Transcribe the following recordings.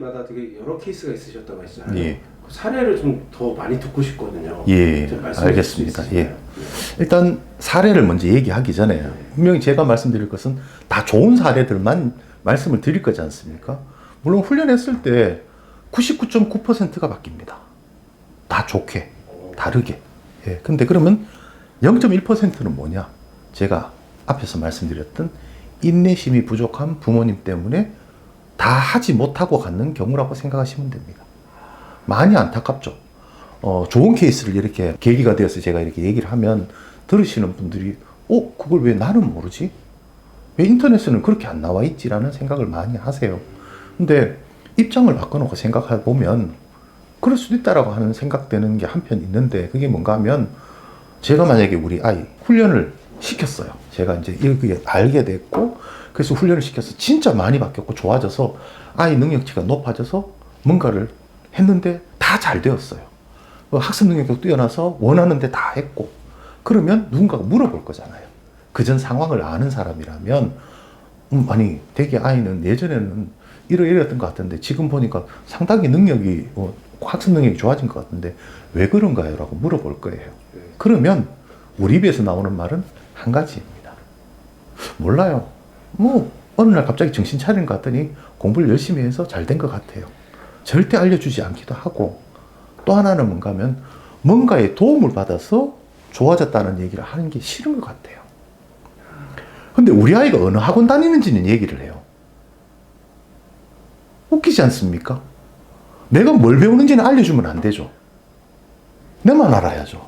분들마다 되게 여러 케이스가 있으셨다고 했잖아요. 예. 그 사례를 좀 더 많이 듣고 싶거든요. 예, 좀 말씀해 알겠습니다. 주실 수 있을까요? 일단 사례를 먼저 얘기하기 전에 분명히 제가 말씀드릴 것은 다 좋은 사례들만 말씀을 드릴 거지 않습니까? 물론 훈련했을 때 99.9%가 바뀝니다. 다 좋게, 다르게. 예. 근데 그러면 0.1%는 뭐냐? 제가 앞에서 말씀드렸던 인내심이 부족한 부모님 때문에 다 하지 못하고 갖는 경우라고 생각하시면 됩니다. 많이 안타깝죠. 좋은 케이스를 이렇게 계기가 되어서 제가 이렇게 얘기를 하면 들으시는 분들이 그걸 왜 나는 모르지? 왜 인터넷에는 그렇게 안 나와 있지라는 생각을 많이 하세요. 근데 입장을 바꿔놓고 생각해 보면 그럴 수도 있다라고 하는 생각되는 게 한편 있는데, 그게 뭔가 하면 제가 만약에 우리 아이 훈련을 시켰어요. 제가 이제 이렇게 알게 됐고, 그래서 훈련을 시켜서 진짜 많이 바뀌었고 좋아져서 아이 능력치가 높아져서 뭔가를 했는데 다 잘 되었어요. 학습 능력도 뛰어나서 원하는 데 다 했고, 그러면 누군가가 물어볼 거잖아요. 그전 상황을 아는 사람이라면 아니 되게 아이는 예전에는 이러이러했던 것 같은데 지금 보니까 상당히 능력이 학습 능력이 좋아진 것 같은데 왜 그런가요? 라고 물어볼 거예요. 그러면 우리 입에서 나오는 말은 한 가지입니다. 몰라요. 어느 날 갑자기 정신 차리는 것 같더니 공부를 열심히 해서 잘 된 것 같아요. 절대 알려주지 않기도 하고, 또 하나는 뭔가 하면 뭔가에 도움을 받아서 좋아졌다는 얘기를 하는 게 싫은 것 같아요. 근데 우리 아이가 어느 학원 다니는지는 얘기를 해요. 웃기지 않습니까? 내가 뭘 배우는지는 알려주면 안 되죠. 내만 알아야죠.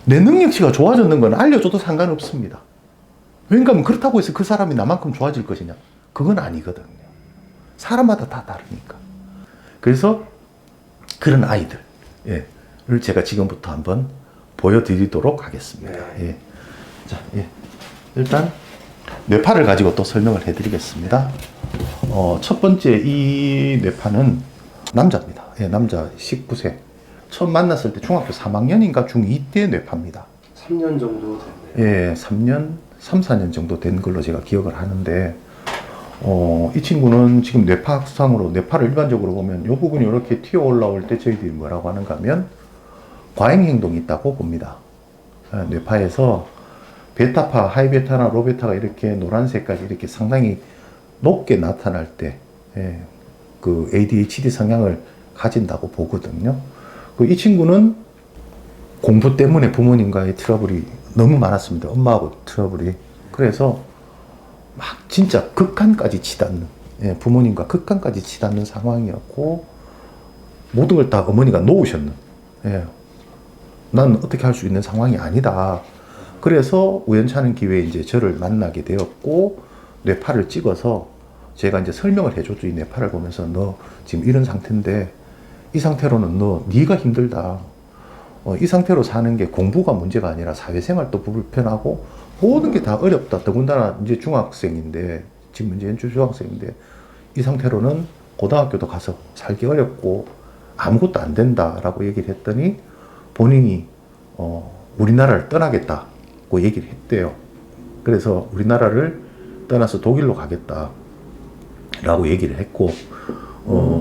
내 능력치가 좋아졌는 건 알려줘도 상관없습니다. 왜냐하면 그렇다고 해서 그 사람이 나만큼 좋아질 것이냐? 그건 아니거든요. 사람마다 다 다르니까. 그래서 그런 아이들을 제가 지금부터 한번 보여드리도록 하겠습니다. 예. 자, 일단 뇌파를 가지고 또 설명을 해드리겠습니다. 첫 번째 이 뇌파는 남자입니다. 남자 19세. 처음 만났을 때 중학교 3학년인가 중2 때 뇌파입니다. 3년 정도 됐네요. 3, 4년 정도 된 걸로 제가 기억을 하는데, 이 친구는 지금 뇌파상으로, 뇌파를 일반적으로 보면 이 부분이 이렇게 튀어 올라올 때 저희들이 뭐라고 하는가 하면 과잉행동이 있다고 봅니다. 뇌파에서 베타파, 하이베타나 로베타가 이렇게 노란색까지 이렇게 상당히 높게 나타날 때, 그 ADHD 성향을 가진다고 보거든요. 이 친구는 공부 때문에 부모님과의 트러블이 너무 많았습니다. 엄마하고 트러블이. 그래서 막 진짜 극한까지 치닫는, 부모님과 극한까지 치닫는 상황이었고, 모든 걸 다 어머니가 놓으셨는, 난 어떻게 할 수 있는 상황이 아니다. 그래서 우연찮은 기회에 이제 저를 만나게 되었고, 뇌파를 찍어서 제가 이제 설명을 해줬죠. 이 뇌파를 보면서 너 지금 이런 상태인데 이 상태로는 네가 힘들다. 이 상태로 사는 게 공부가 문제가 아니라 사회생활도 불편하고 모든 게 다 어렵다. 더군다나 이제 중학생인데, 지금 이제 중학생인데 이 상태로는 고등학교도 가서 살기 어렵고 아무것도 안 된다라고 얘기를 했더니 본인이 우리나라를 떠나겠다고 얘기를 했대요. 그래서 우리나라를 떠나서 독일로 가겠다라고 얘기를 했고,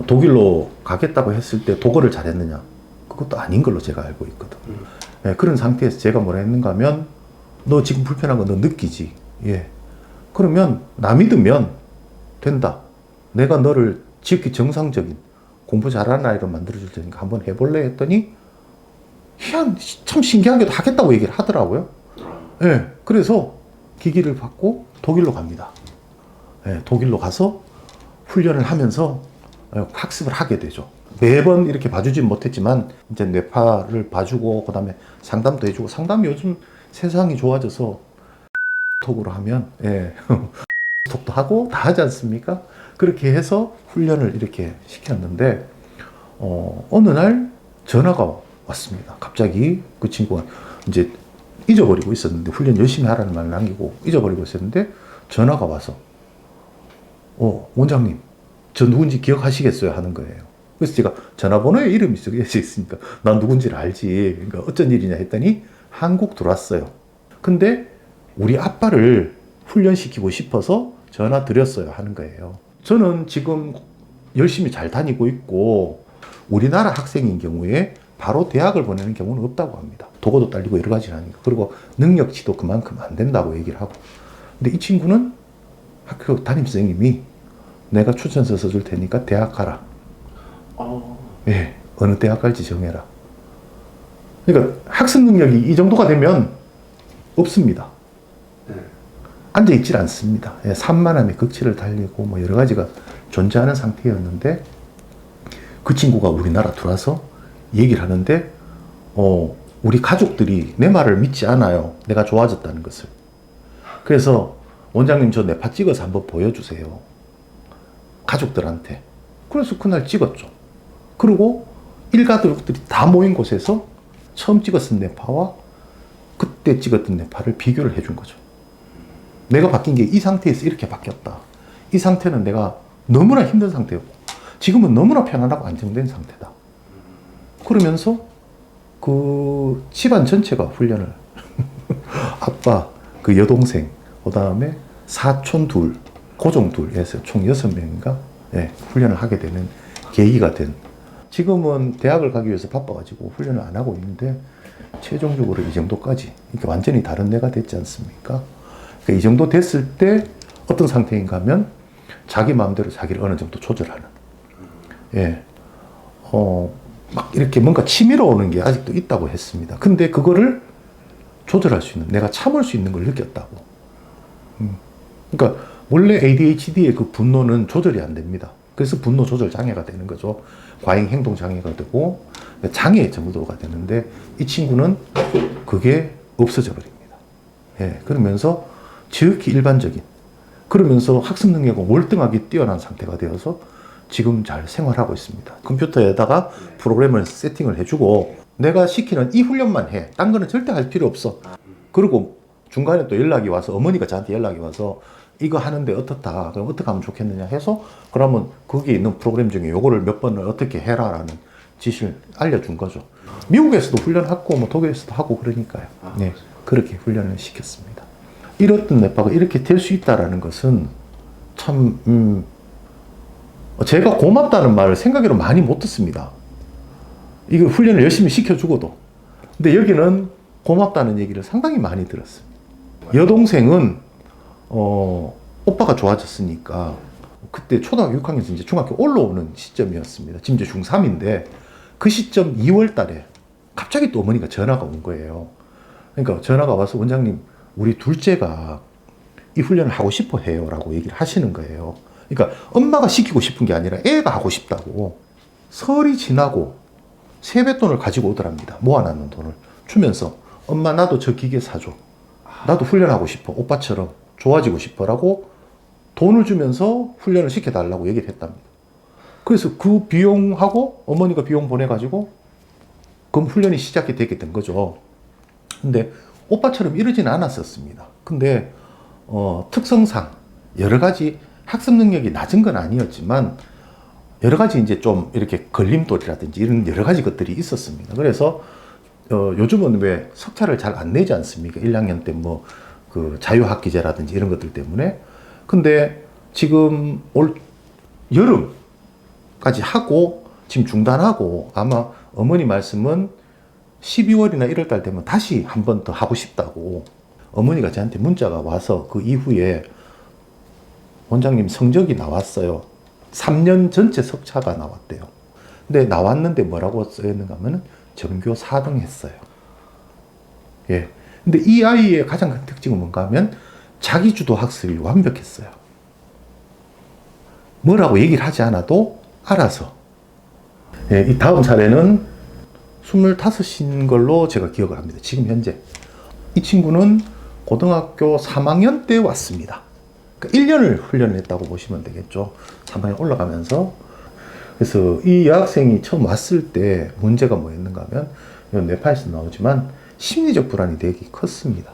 독일로 가겠다고 했을 때 독어를 잘했느냐? 그것도 아닌 걸로 제가 알고 있거든. 그런 상태에서 제가 뭐라 했는가 하면 너 지금 불편한 거 너 느끼지? 그러면 나 믿으면 된다. 내가 너를 지극히 정상적인 공부 잘하는 아이로 만들어줄 테니까 한번 해볼래? 했더니 참 신기하게도 하겠다고 얘기를 하더라고요. 그래서 기기를 받고 독일로 갑니다. 독일로 가서 훈련을 하면서 학습을 하게 되죠. 매번 이렇게 봐주진 못했지만 이제 뇌파를 봐주고 그다음에 상담도 해주고, 상담이 요즘 세상이 좋아져서 톡으로 하면 톡도 하고 다 하지 않습니까? 그렇게 해서 훈련을 이렇게 시켰는데 어느 날 전화가 왔습니다. 갑자기 그 친구가 이제 잊어버리고 있었는데, 훈련 열심히 하라는 말을 남기고 잊어버리고 있었는데 전화가 와서 원장님 저 누군지 기억하시겠어요? 하는 거예요. 그래서 제가 전화번호에 이름이 쓰여져 있으니까 난 누군지를 알지. 그러니까 어쩐 일이냐 했더니 한국 들어왔어요. 근데 우리 아빠를 훈련시키고 싶어서 전화 드렸어요. 하는 거예요. 저는 지금 열심히 잘 다니고 있고 우리나라 학생인 경우에 바로 대학을 보내는 경우는 없다고 합니다. 도고도 딸리고 여러 가지를 하니까. 그리고 능력치도 그만큼 안 된다고 얘기를 하고. 근데 이 친구는 학교 담임선생님이 내가 추천서 써줄 테니까 대학 가라. 예, 어느 대학 갈지 정해라. 그러니까 학습 능력이 이 정도가 되면 없습니다. 앉아있질 않습니다. 예, 산만함에 극치를 달리고 뭐 여러 가지가 존재하는 상태였는데 그 친구가 우리나라 들어와서 얘기를 하는데 우리 가족들이 내 말을 믿지 않아요. 내가 좋아졌다는 것을. 그래서 원장님 저 뇌파 찍어서 한번 보여주세요. 가족들한테. 그래서 그날 찍었죠. 그리고 일가족들이 다 모인 곳에서 처음 찍었던 뇌파와 그때 찍었던 뇌파를 비교를 해준 거죠. 내가 바뀐 게 이 상태에서 이렇게 바뀌었다. 이 상태는 내가 너무나 힘든 상태였고 지금은 너무나 편안하고 안정된 상태다. 그러면서 그 집안 전체가 훈련을 아빠, 그 여동생, 그 다음에 사촌 둘, 고종 둘 해서 총 6명인가 예, 훈련을 하게 되는 계기가 된. 지금은 대학을 가기 위해서 바빠가지고 훈련을 안 하고 있는데 최종적으로 이 정도까지 그러니까 완전히 다른 내가 됐지 않습니까? 그러니까 이 정도 됐을 때 어떤 상태인가 하면 자기 마음대로 자기를 어느 정도 조절하는 예, 막 이렇게 뭔가 치밀어 오는 게 아직도 있다고 했습니다. 근데 그거를 조절할 수 있는, 내가 참을 수 있는 걸 느꼈다고. 그러니까 원래 ADHD의 그 분노는 조절이 안 됩니다. 그래서 분노 조절 장애가 되는 거죠. 과잉 행동 장애가 되고 장애 정도가 되는데 이 친구는 그게 없어져 버립니다. 예, 그러면서 지극히 일반적인, 그러면서 학습 능력은 월등하게 뛰어난 상태가 되어서 지금 잘 생활하고 있습니다. 컴퓨터에다가 프로그램을 세팅을 해주고 내가 시키는 이 훈련만 해. 딴 거는 절대 할 필요 없어. 그리고 중간에 또 연락이 와서 어머니가 저한테 연락이 와서 이거 하는데 어떻다. 그럼 어떻게 하면 좋겠느냐 해서 그러면 거기에 있는 프로그램 중에 요거를 몇 번을 어떻게 해라라는 지시를 알려준 거죠. 미국에서도 훈련하고 뭐 독일에서도 하고 그러니까요. 네, 그렇게 훈련을 시켰습니다. 이렇던 뇌파가 이렇게 될 수 있다라는 것은 참 제가 고맙다는 말을 생각으로 많이 못 듣습니다. 이거 훈련을 열심히 시켜주고도. 근데 여기는 고맙다는 얘기를 상당히 많이 들었습니다. 여동생은 오빠가 좋아졌으니까 그때 초등학교 6학년에서 이제 중학교 올라오는 시점이었습니다. 지금 이제 중3인데 그 시점 2월 달에 갑자기 또 어머니가 전화가 온 거예요. 그러니까 전화가 와서 원장님 우리 둘째가 이 훈련을 하고 싶어 해요 라고 얘기를 하시는 거예요. 그러니까 엄마가 시키고 싶은 게 아니라 애가 하고 싶다고. 설이 지나고 세뱃돈을 가지고 오더랍니다. 모아놨는 돈을 주면서 엄마 나도 저 기계 사줘. 나도 훈련하고 싶어. 오빠처럼 좋아지고 싶어 라고 돈을 주면서 훈련을 시켜달라고 얘기를 했답니다. 그래서 그 비용하고 어머니가 비용 보내가지고 그럼 훈련이 시작이 되게 된 거죠. 근데 오빠처럼 이러지는 않았었습니다. 근데 특성상 여러 가지 학습 능력이 낮은 건 아니었지만 여러 가지 이제 좀 이렇게 걸림돌이라든지 이런 여러 가지 것들이 있었습니다. 그래서 요즘은 왜 석차를 잘 안 내지 않습니까? 1학년 때 뭐 그 자유학기제라든지 이런 것들 때문에. 근데 지금 올 여름까지 하고 지금 중단하고 아마 어머니 말씀은 12월이나 1월 달 되면 다시 한 번 더 하고 싶다고 어머니가 저한테 문자가 와서 그 이후에 원장님 성적이 나왔어요. 3년 전체 석차가 나왔대요. 근데 나왔는데 뭐라고 써있는가 하면 전교 4등 했어요. 예. 근데 이 아이의 가장 큰 특징은 뭔가 하면 자기주도 학습이 완벽했어요. 뭐라고 얘기를 하지 않아도 알아서. 예, 이 다음 차례는 25인 걸로 제가 기억을 합니다. 지금 현재. 이 친구는 고등학교 3학년 때 왔습니다. 그러니까 1년을 훈련을 했다고 보시면 되겠죠. 3학년 올라가면서. 그래서 이 여학생이 처음 왔을 때 문제가 뭐였는가 하면 이건 뇌파에서 나오지만 심리적 불안이 되게 컸습니다.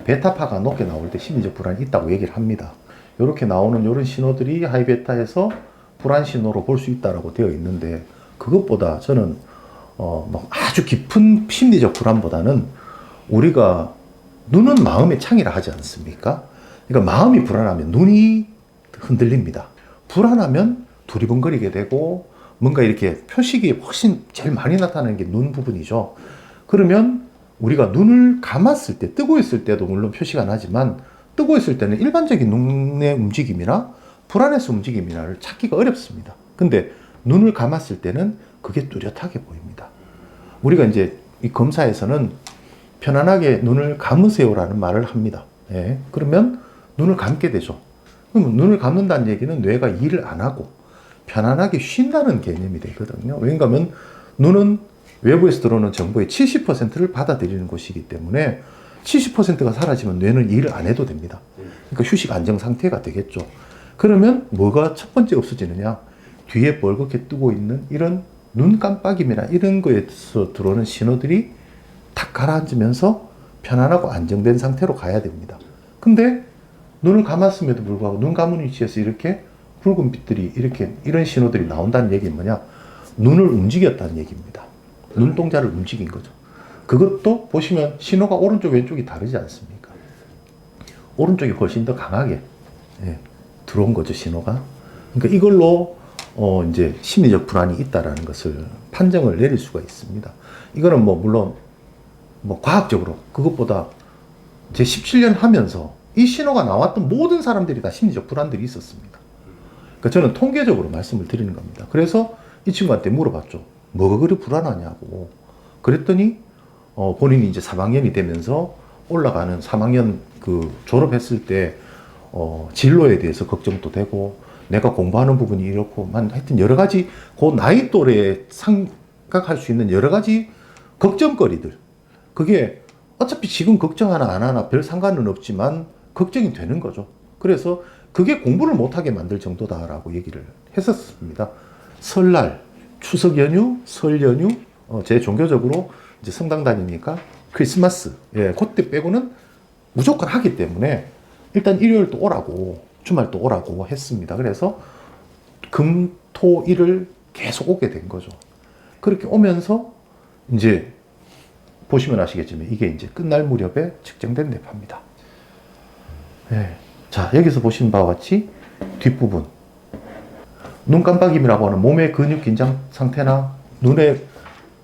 베타파가 높게 나올 때 심리적 불안이 있다고 얘기를 합니다. 이렇게 나오는 이런 신호들이 하이베타에서 불안 신호로 볼 수 있다고 되어 있는데 그것보다 저는 막 아주 깊은 심리적 불안보다는 우리가 눈은 마음의 창이라 하지 않습니까? 그러니까 마음이 불안하면 눈이 흔들립니다. 불안하면 두리번거리게 되고 뭔가 이렇게 표식이 훨씬 제일 많이 나타나는 게 눈 부분이죠. 그러면 우리가 눈을 감았을 때, 뜨고 있을 때도 물론 표시가 나지만 뜨고 있을 때는 일반적인 눈의 움직임이나 불안해서 움직임이나를 찾기가 어렵습니다. 근데 눈을 감았을 때는 그게 뚜렷하게 보입니다. 우리가 이제 이 검사에서는 편안하게 눈을 감으세요라는 말을 합니다. 예, 그러면 눈을 감게 되죠. 그럼 눈을 감는다는 얘기는 뇌가 일을 안 하고 편안하게 쉰다는 개념이 되거든요. 왜냐하면 눈은 외부에서 들어오는 정보의 70%를 받아들이는 곳이기 때문에 70%가 사라지면 뇌는 일을 안 해도 됩니다. 그러니까 휴식 안정 상태가 되겠죠. 그러면 뭐가 첫 번째 없어지느냐? 뒤에 벌겋게 뜨고 있는 이런 눈 깜빡임이나 이런 거에서 들어오는 신호들이 탁 가라앉으면서 편안하고 안정된 상태로 가야 됩니다. 근데 눈을 감았음에도 불구하고 눈 감은 위치에서 이렇게 붉은 빛들이 이렇게 이런 신호들이 나온다는 얘기는 뭐냐? 눈을 움직였다는 얘기입니다. 눈동자를 움직인 거죠. 그것도 보시면 신호가 오른쪽 왼쪽이 다르지 않습니까? 오른쪽이 훨씬 더 강하게 들어온 거죠, 신호가. 그러니까 이걸로 이제 심리적 불안이 있다라는 것을 판정을 내릴 수가 있습니다. 이거는 뭐 물론 뭐 과학적으로 그것보다 제 17년 하면서 이 신호가 나왔던 모든 사람들이 다 심리적 불안들이 있었습니다. 그러니까 저는 통계적으로 말씀을 드리는 겁니다. 그래서 이 친구한테 물어봤죠. 뭐가 그리 불안하냐고. 그랬더니 본인이 이제 3학년이 되면서 올라가는 3학년 그 졸업했을 때 진로에 대해서 걱정도 되고 내가 공부하는 부분이 이렇고만 하여튼 여러 가지 그 나이 또래에 생각할 수 있는 여러 가지 걱정거리들, 그게 어차피 지금 걱정 하나 안 하나 별 상관은 없지만 걱정이 되는 거죠. 그래서 그게 공부를 못하게 만들 정도다라고 얘기를 했었습니다. 설날, 추석 연휴, 설 연휴, 제 종교적으로 이제 성당 다니니까 크리스마스, 그때 빼고는 무조건 하기 때문에 일단 일요일 또 오라고, 주말 또 오라고 했습니다. 그래서 금, 토, 일을 계속 오게 된 거죠. 그렇게 오면서 이제 보시면 아시겠지만 이게 이제 끝날 무렵에 측정된 뇌파입니다. 자, 여기서 보신 바와 같이 뒷부분, 눈 깜빡임이라고 하는 몸의 근육 긴장 상태나 눈의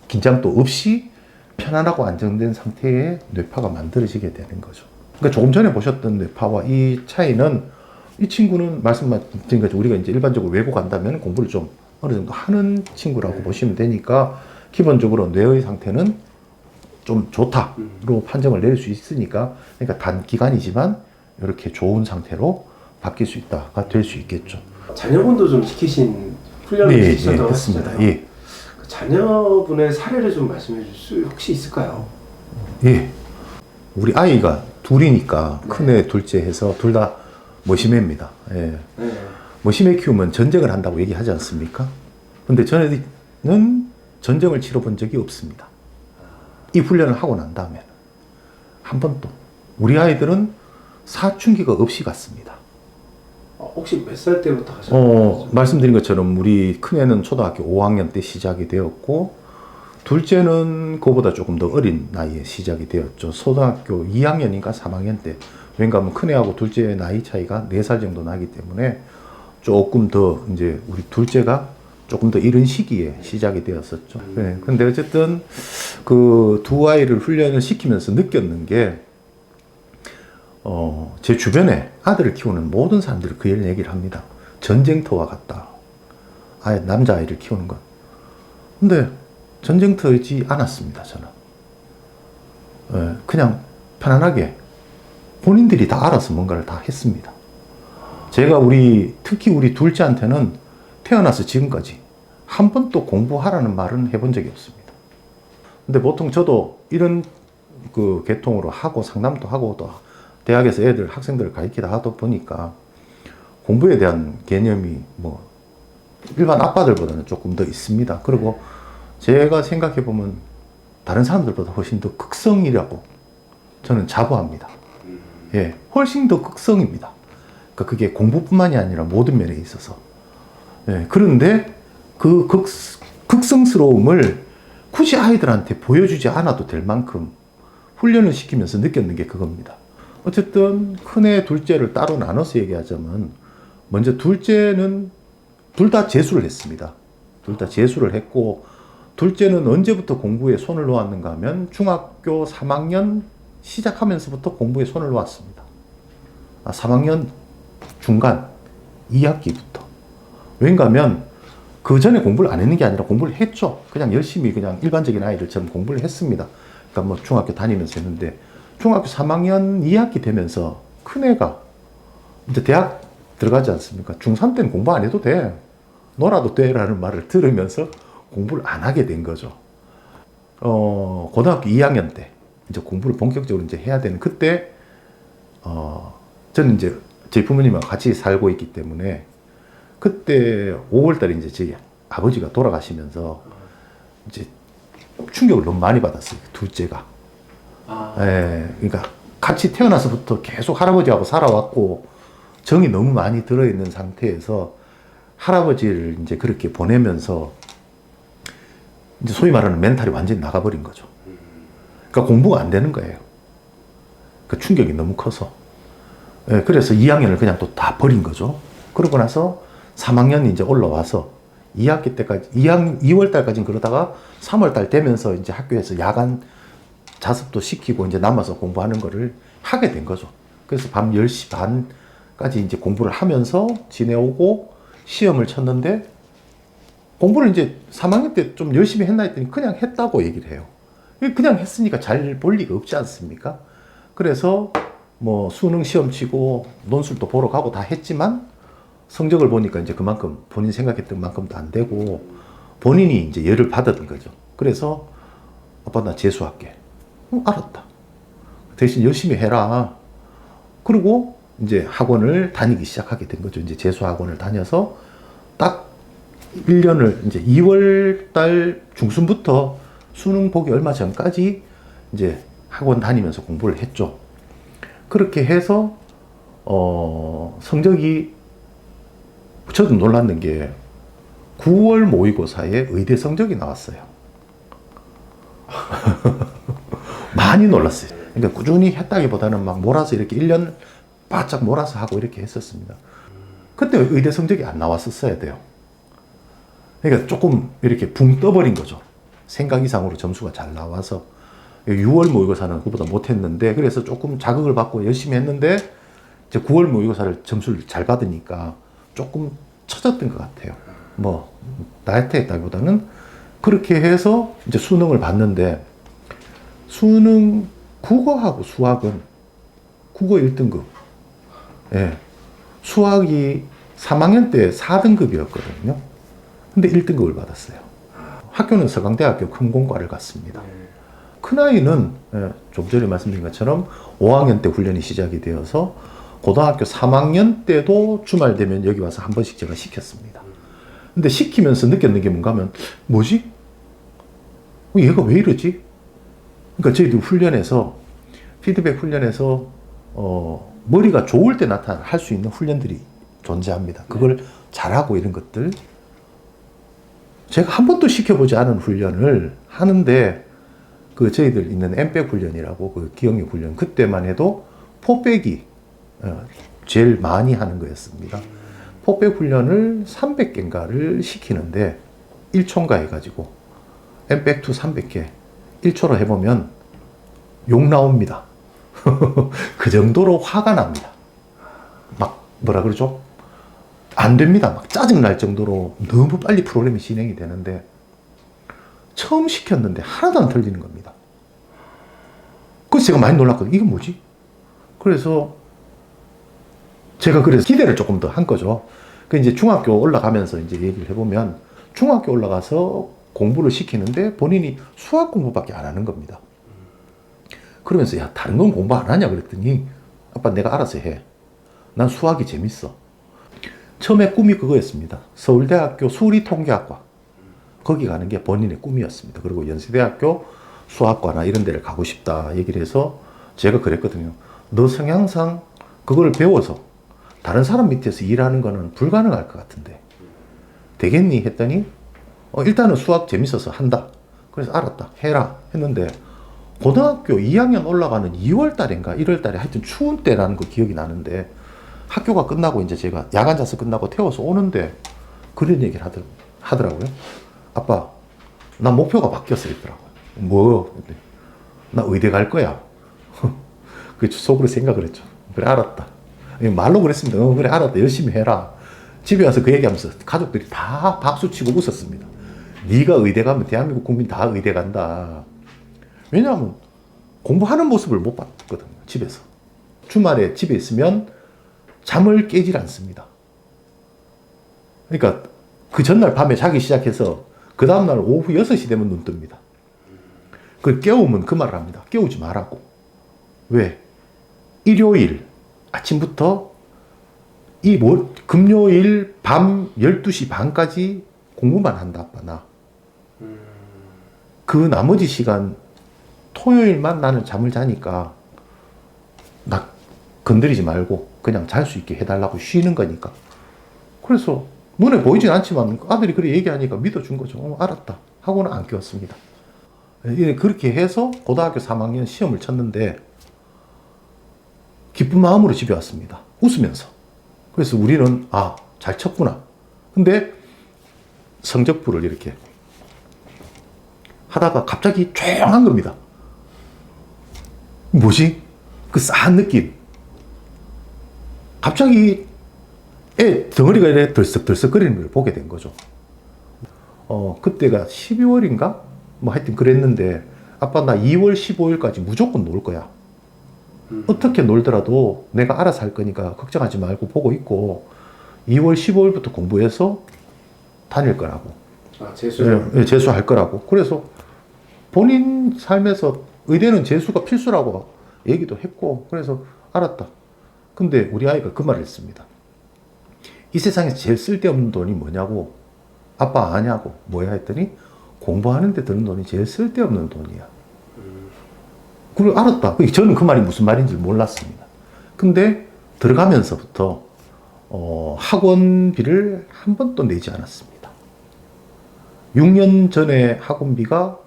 긴장도 없이 편안하고 안정된 상태의 뇌파가 만들어지게 되는 거죠. 그러니까 조금 전에 보셨던 뇌파와 이 차이는, 이 친구는 말씀드린 것처럼 우리가 이제 일반적으로 외고 간다면 공부를 좀 어느 정도 하는 친구라고 보시면 되니까 기본적으로 뇌의 상태는 좀 좋다로 판정을 내릴 수 있으니까, 그러니까 단기간이지만 이렇게 좋은 상태로 바뀔 수 있다가 될 수 있겠죠. 자녀분도 좀 시키신 훈련을 시키셨다고 했습니다. 하셨잖아요. 그 자녀분의 사례를 좀 말씀해 줄 수 혹시 있을까요? 우리 아이가 둘이니까 큰애 둘째 해서 둘 다 머시매입니다. 머시매 키우면 전쟁을 한다고 얘기하지 않습니까? 근데 저는 전쟁을 치러본 적이 없습니다. 이 훈련을 하고 난 다음에는 한 번도. 우리 아이들은 사춘기가 없이 갔습니다. 혹시 몇 살 때부터 하셨나요? 말씀드린 것처럼 우리 큰애는 초등학교 5학년 때 시작이 되었고, 둘째는 그보다 조금 더 어린 나이에 시작이 되었죠. 초등학교 2학년인가 3학년 때. 왜냐하면 큰애하고 둘째의 나이 차이가 4살 정도 나기 때문에 조금 더 이제 우리 둘째가 조금 더 이른 시기에 시작이 되었었죠. 근데 어쨌든 그 두 아이를 훈련을 시키면서 느꼈는 게, 제 주변에 아들을 키우는 모든 사람들이 그 얘기를 합니다. 전쟁터와 같다. 아예 남자아이를 키우는 것. 근데 전쟁터이지 않았습니다, 저는. 그냥 편안하게 본인들이 다 알아서 뭔가를 다 했습니다. 제가 특히 우리 둘째한테는 태어나서 지금까지 한 번도 공부하라는 말은 해본 적이 없습니다. 근데 보통 저도 이런 그 계통으로 하고 상담도 하고 또 대학에서 학생들을 가르치다 하다 보니까 공부에 대한 개념이 뭐 일반 아빠들보다는 조금 더 있습니다. 그리고 제가 생각해 보면 다른 사람들보다 훨씬 더 극성이라고 저는 자부합니다. 훨씬 더 극성입니다. 그러니까 그게 공부뿐만이 아니라 모든 면에 있어서. 그런데 그 극성스러움을 굳이 아이들한테 보여주지 않아도 될 만큼 훈련을 시키면서 느꼈는 게 그겁니다. 어쨌든 큰애 둘째를 따로 나눠서 얘기하자면, 먼저 둘째는 둘 다 재수를 했습니다. 둘 다 재수를 했고, 둘째는 언제부터 공부에 손을 놓았는가 하면 중학교 3학년 시작하면서부터 공부에 손을 놓았습니다. 3학년 중간 2학기부터. 왠가 하면 그 전에 공부를 안 했는 게 아니라 공부를 했죠. 그냥 열심히 그냥 일반적인 아이들처럼 공부를 했습니다. 그러니까 뭐 중학교 다니면서 했는데, 중학교 3학년 2학기 되면서 큰애가 이제 대학 들어가지 않습니까? 중3 때는 공부 안 해도 돼. 놀아도 돼. 라는 말을 들으면서 공부를 안 하게 된 거죠. 고등학교 2학년 때 이제 공부를 본격적으로 이제 해야 되는 그때, 저는 이제 저희 부모님과 같이 살고 있기 때문에 그때 5월달에 이제 저희 아버지가 돌아가시면서 이제 충격을 너무 많이 받았어요. 둘째가. 예, 그러니까 같이 태어나서부터 계속 할아버지하고 살아왔고 정이 너무 많이 들어있는 상태에서 할아버지를 이제 그렇게 보내면서 이제 소위 말하는 멘탈이 완전히 나가버린 거죠. 그러니까 공부가 안 되는 거예요. 그 충격이 너무 커서. 예, 그래서 2학년을 그냥 또 다 버린 거죠. 그러고 나서 3학년이 이제 올라와서 2학기 때까지, 2월 달까지는 그러다가 3월 달 되면서 이제 학교에서 야간 자습도 시키고 이제 남아서 공부하는 거를 하게 된 거죠. 그래서 밤 10시 반까지 이제 공부를 하면서 지내오고 시험을 쳤는데, 공부를 이제 3학년 때 좀 열심히 했나 했더니 그냥 했다고 얘기를 해요. 그냥 했으니까 잘 볼 리가 없지 않습니까? 그래서 뭐 수능 시험 치고 논술도 보러 가고 다 했지만 성적을 보니까 이제 그만큼 본인 생각했던 만큼도 안 되고 본인이 이제 열을 받았던 거죠. 그래서 아빠 나 재수할게. 알았다. 대신 열심히 해라. 그리고 이제 학원을 다니기 시작하게 된 거죠. 이제 재수 학원을 다녀서 딱 1년을 이제 2월 달 중순부터 수능 보기 얼마 전까지 이제 학원 다니면서 공부를 했죠. 그렇게 해서 성적이, 저도 놀랐는 게 9월 모의고사에 의대 성적이 나왔어요. 많이 놀랐어요. 그러니까 꾸준히 했다기보다는 막 몰아서 이렇게 1년 바짝 몰아서 하고 이렇게 했었습니다. 그때 의대 성적이 안 나왔었어야 돼요. 그러니까 조금 이렇게 붕 떠버린 거죠. 생각 이상으로 점수가 잘 나와서 6월 모의고사는 그보다 못했는데, 그래서 조금 자극을 받고 열심히 했는데 이제 9월 모의고사를 점수를 잘 받으니까 조금 처졌던 것 같아요. 뭐 나한테 했다기보다는 그렇게 해서 이제 수능을 봤는데, 수능 국어하고 수학은 국어 1등급, 예, 수학이 3학년 때 4등급이었거든요. 근데 1등급을 받았어요. 학교는 서강대학교 금공과를 갔습니다. 큰아이는 좀 전에 말씀드린 것처럼 5학년 때 훈련이 시작이 되어서 고등학교 3학년 때도 주말 되면 여기 와서 한 번씩 제가 시켰습니다. 근데 시키면서 느꼈는 게 뭔가 하면, 뭐지? 얘가 왜 이러지? 그러니까 저희들 훈련에서, 피드백 훈련에서 머리가 좋을 때 할 수 있는 훈련들이 존재합니다. 그걸 잘하고 이런 것들. 제가 한 번도 시켜보지 않은 훈련을 하는데, 그 저희들 있는 엠백 훈련이라고, 그 기억력 훈련, 그때만 해도 포백이 제일 많이 하는 거였습니다. 포백 훈련을 300개인가를 시키는데 1초인가 해가지고 엠백2 300개 1초로 해보면 욕 나옵니다. 그 정도로 화가 납니다. 막 뭐라 그러죠? 안 됩니다. 막 짜증 날 정도로 너무 빨리 프로그램이 진행이 되는데, 처음 시켰는데 하나도 안 틀리는 겁니다. 그래서 제가 많이 놀랐거든요. 이게 뭐지? 그래서 제가 그래서 기대를 조금 더 한 거죠. 그 이제 중학교 올라가면서 이제 얘기를 해보면, 중학교 올라가서 공부를 시키는데 본인이 수학 공부밖에 안 하는 겁니다. 그러면서 야, 다른 건 공부 안 하냐 그랬더니, 아빠 내가 알아서 해. 난 수학이 재밌어. 처음에 꿈이 그거였습니다. 서울대학교 수리통계학과. 거기 가는 게 본인의 꿈이었습니다. 그리고 연세대학교 수학과나 이런 데를 가고 싶다 얘기를 해서 제가 그랬거든요. 너 성향상 그걸 배워서 다른 사람 밑에서 일하는 거는 불가능할 것 같은데 되겠니? 했더니 일단은 수학 재밌어서 한다. 그래서 알았다. 해라. 했는데 고등학교 2학년 올라가는 2월 달인가 1월 달에 하여튼 추운 때라는 거 기억이 나는데, 학교가 끝나고 이제 제가 야간 자습 끝나고 태워서 오는데 그 그런 얘기를 하더라고요. 아빠, 나 목표가 바뀌었어. 이더라고요. 뭐요? 나 의대 갈 거야. 그 속으로 생각을 했죠. 그래, 알았다. 말로 그랬습니다. 그래, 알았다. 열심히 해라. 집에 와서 그 얘기하면서 가족들이 다 박수치고 웃었습니다. 네가 의대 가면 대한민국 국민 다 의대 간다. 왜냐하면 공부하는 모습을 못 봤거든요. 집에서. 주말에 집에 있으면 잠을 깨질 않습니다. 그러니까 그 전날 밤에 자기 시작해서 그 다음날 오후 6시 되면 눈 뜹니다. 그 깨우면 그 말을 합니다. 깨우지 말라고. 왜? 일요일 아침부터 금요일 밤 12시 반까지 공부만 한다, 아빠, 나. 그 나머지 시간 토요일만 나는 잠을 자니까 나 건드리지 말고 그냥 잘 수 있게 해달라고 쉬는 거니까. 그래서 눈에 보이진 않지만 아들이 그렇게 얘기하니까 믿어준 거죠. 알았다 하고는 안 깨웠습니다. 그렇게 해서 고등학교 3학년 시험을 쳤는데 기쁜 마음으로 집에 왔습니다. 웃으면서. 그래서 우리는 잘 쳤구나. 근데 성적표를 이렇게 하다가 갑자기 조용한 겁니다. 뭐지? 그 싸한 느낌. 갑자기 애 덩어리가 이렇게 들썩들썩거리는 걸 보게 된 거죠. 그때가 12월인가? 뭐 하여튼 그랬는데 아빠 나 2월 15일까지 무조건 놀 거야. 어떻게 놀더라도 내가 알아서 할 거니까 걱정하지 말고 보고 있고 2월 15일부터 공부해서 다닐 거라고. 재수할 거라고. 그래서 본인 삶에서 의대는 재수가 필수라고 얘기도 했고 그래서 알았다. 근데 우리 아이가 그 말을 했습니다. 이 세상에서 제일 쓸데없는 돈이 뭐냐고. 아빠 아냐고. 뭐야 했더니 공부하는 데 드는 돈이 제일 쓸데없는 돈이야. 그걸 알았다. 저는 그 말이 무슨 말인지 몰랐습니다. 근데 들어가면서부터 학원비를 한 번도 내지 않았습니다. 6년 전에 학원비가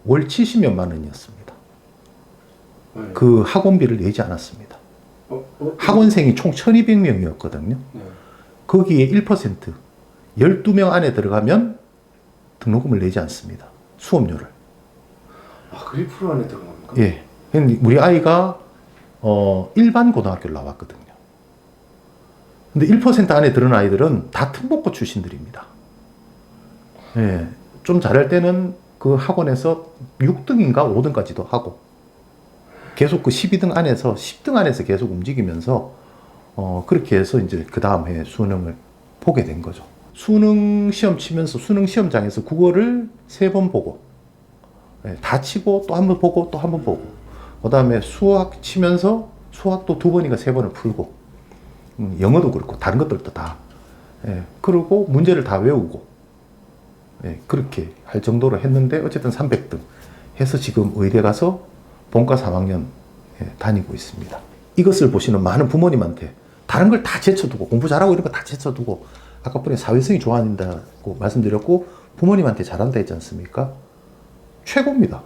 월 70몇만 원이었습니다. 그 학원비를 내지 않았습니다. 학원생이 총 1200명이었거든요. 거기에 1%, 12명 안에 들어가면 등록금을 내지 않습니다. 수업료를. 그 1% 안에 들어간 겁니까? 예. 우리 아이가 일반 고등학교를 나왔거든요. 근데 1% 안에 들은 아이들은 다 특목고 출신들입니다. 예. 좀 잘할 때는 그 학원에서 6등인가 5등까지도 하고 계속 그 12등 안에서 10등 안에서 계속 움직이면서 그렇게 해서 이제 그 다음 해 수능을 보게 된 거죠. 수능 시험 치면서 수능 시험장에서 국어를 3번 보고 다 치고 또 한 번 보고 또 한 번 보고 그 다음에 수학 치면서 수학도 2번인가 3번을 풀고 영어도 그렇고 다른 것들도 다 그러고 문제를 다 외우고 그렇게 할 정도로 했는데 어쨌든 300등 해서 지금 의대 가서 본과 3학년 다니고 있습니다. 이것을 보시는 많은 부모님한테 다른 걸 다 제쳐두고 공부 잘하고 이런 거 다 제쳐두고 아까 분에 사회성이 좋아진다고 말씀드렸고 부모님한테 잘한다 했지 않습니까? 최고입니다.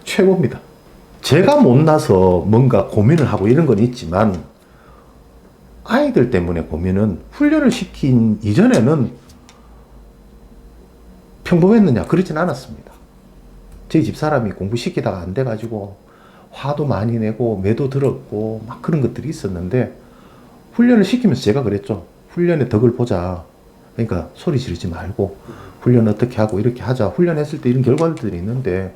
최고입니다. 제가 못나서 뭔가 고민을 하고 이런 건 있지만 아이들 때문에 고민은 훈련을 시킨 이전에는 평범했느냐 그러진 않았습니다. 저희 집사람이 공부시키다가 안 돼가지고 화도 많이 내고 매도 들었고 막 그런 것들이 있었는데 훈련을 시키면서 제가 그랬죠. 훈련의 덕을 보자. 그러니까 소리 지르지 말고 훈련 어떻게 하고 이렇게 하자. 훈련했을 때 이런 결과들이 있는데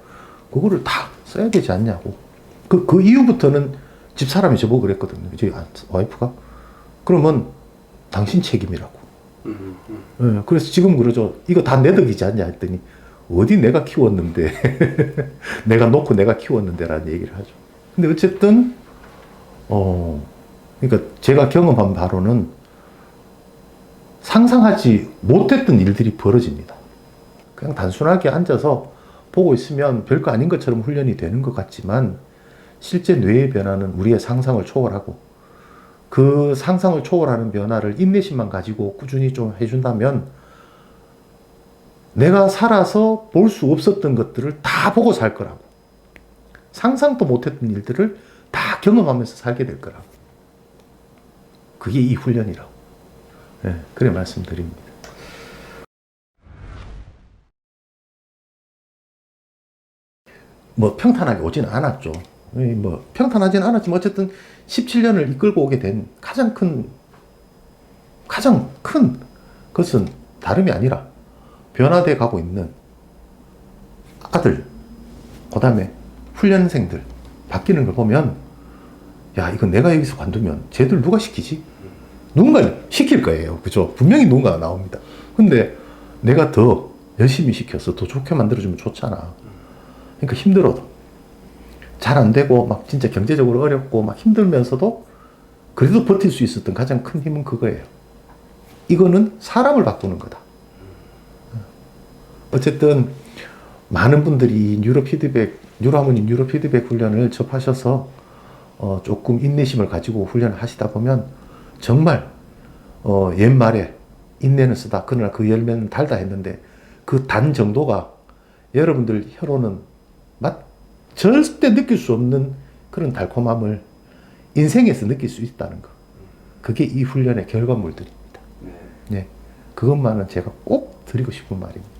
그거를 다 써야 되지 않냐고. 그 이후부터는 집사람이 저보고 그랬거든요. 저희 와이프가. 그러면 당신 책임이라고. 네, 그래서 지금 그러죠. 이거 다 내 덕이지 않냐 했더니 어디 내가 키웠는데 내가 놓고 내가 키웠는데 라는 얘기를 하죠. 근데 어쨌든 그러니까 제가 경험한 바로는 상상하지 못했던 일들이 벌어집니다. 그냥 단순하게 앉아서 보고 있으면 별거 아닌 것처럼 훈련이 되는 것 같지만 실제 뇌의 변화는 우리의 상상을 초월하고 그 상상을 초월하는 변화를 인내심만 가지고 꾸준히 좀 해준다면 내가 살아서 볼 수 없었던 것들을 다 보고 살 거라고. 상상도 못했던 일들을 다 경험하면서 살게 될 거라고. 그게 이 훈련이라고. 예, 그래 말씀드립니다. 뭐 평탄하게 오지는 않았죠. 뭐 평탄하지는 않았지만 어쨌든 17년을 이끌고 오게 된 가장 큰 것은 다름이 아니라 변화돼 가고 있는 아들, 그 다음에 훈련생들 바뀌는 걸 보면, 야, 이거 내가 여기서 관두면 쟤들 누가 시키지? 누군가 시킬 거예요. 그죠? 분명히 누군가가 나옵니다. 근데 내가 더 열심히 시켜서 더 좋게 만들어주면 좋잖아. 그러니까 힘들어도, 잘 안 되고, 막 진짜 경제적으로 어렵고, 막 힘들면서도 그래도 버틸 수 있었던 가장 큰 힘은 그거예요. 이거는 사람을 바꾸는 거다. 어쨌든, 많은 분들이 뉴로하모니 뉴로피드백 훈련을 접하셔서, 조금 인내심을 가지고 훈련을 하시다 보면, 정말, 옛말에 인내는 쓰다. 그러나 그 열매는 달다 했는데, 그 단 정도가 여러분들 혀로는 절대 느낄 수 없는 그런 달콤함을 인생에서 느낄 수 있다는 거. 그게 이 훈련의 결과물들입니다. 네. 그것만은 제가 꼭 드리고 싶은 말입니다.